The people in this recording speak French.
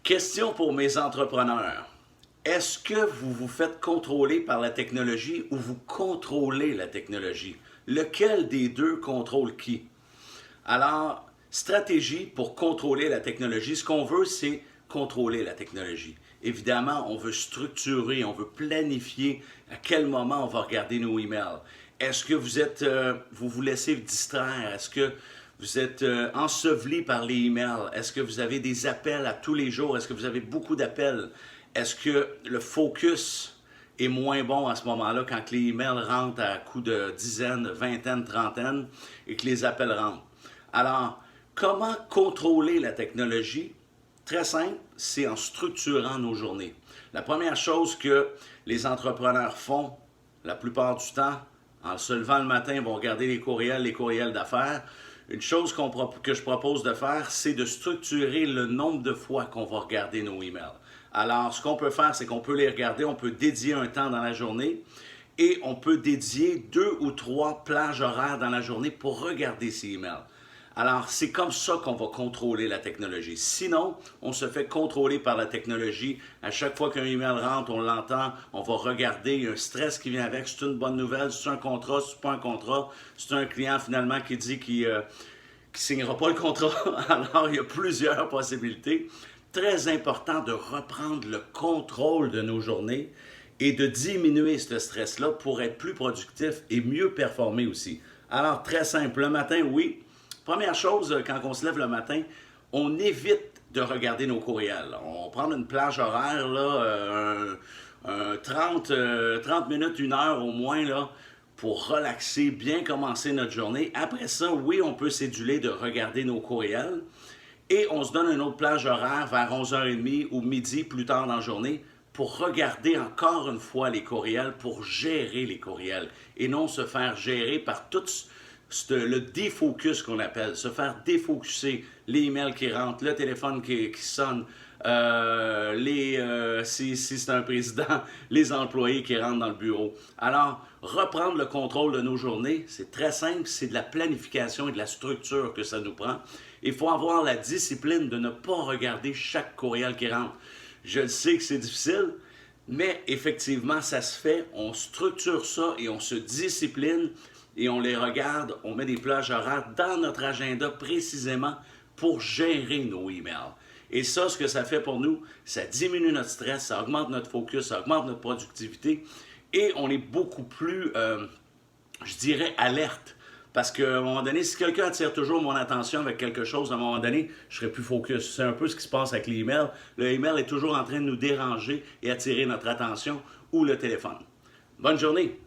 Question pour mes entrepreneurs. Est-ce que vous vous faites contrôler par la technologie ou vous contrôlez la technologie? Lequel des deux contrôle qui? Alors, stratégie pour contrôler la technologie. Ce qu'on veut, c'est contrôler la technologie. Évidemment, on veut structurer, on veut planifier à quel moment on va regarder nos emails. Est-ce que vous vous laissez distraire? Est-ce que vous êtes enseveli par les emails? Est-ce que vous avez des appels à tous les jours? Est-ce que vous avez beaucoup d'appels? Est-ce que le focus est moins bon à ce moment-là quand les emails rentrent à coup de dizaines, vingtaines, trentaines et que les appels rentrent? Alors, comment contrôler la technologie? Très simple, c'est en structurant nos journées. La première chose que les entrepreneurs font la plupart du temps, en se levant le matin, ils vont regarder les courriels d'affaires. Une chose que je propose de faire, c'est de structurer le nombre de fois qu'on va regarder nos emails. Alors, ce qu'on peut faire, c'est qu'on peut les regarder, on peut dédier un temps dans la journée et on peut dédier 2 ou 3 plages horaires dans la journée pour regarder ces emails. Alors, c'est comme ça qu'on va contrôler la technologie. Sinon, on se fait contrôler par la technologie. À chaque fois qu'un email rentre, on l'entend, on va regarder, il y a un stress qui vient avec. C'est une bonne nouvelle, c'est un contrat, c'est pas un contrat. C'est un client finalement qui dit qu'il ne signera pas le contrat. Alors, il y a plusieurs possibilités. Très important de reprendre le contrôle de nos journées et de diminuer ce stress-là pour être plus productif et mieux performer aussi. Alors, très simple. Le matin, oui. Première chose, quand on se lève le matin, on évite de regarder nos courriels. On prend une plage horaire, là, 30 minutes, 1 heure au moins, là, pour relaxer, bien commencer notre journée. Après ça, oui, on peut céduler de regarder nos courriels. Et on se donne une autre plage horaire vers 11h30 ou midi plus tard dans la journée pour regarder encore une fois les courriels, pour gérer les courriels et non se faire gérer par tout le défocus qu'on appelle, se faire défocuser les emails qui rentrent, le téléphone qui sonne, si c'est un président, les employés qui rentrent dans le bureau. Alors, reprendre le contrôle de nos journées, c'est très simple, c'est de la planification et de la structure que ça nous prend. Il faut avoir la discipline de ne pas regarder chaque courriel qui rentre. Je le sais que c'est difficile, mais effectivement, ça se fait. On structure ça et on se discipline et on les regarde. On met des plages horaires dans notre agenda précisément pour gérer nos emails. Et ça, ce que ça fait pour nous, ça diminue notre stress, ça augmente notre focus, ça augmente notre productivité et on est beaucoup plus, je dirais, alerte. Parce qu'à un moment donné, si quelqu'un attire toujours mon attention avec quelque chose, à un moment donné, je serai plus focus. C'est un peu ce qui se passe avec l'email. Le email est toujours en train de nous déranger et attirer notre attention ou le téléphone. Bonne journée!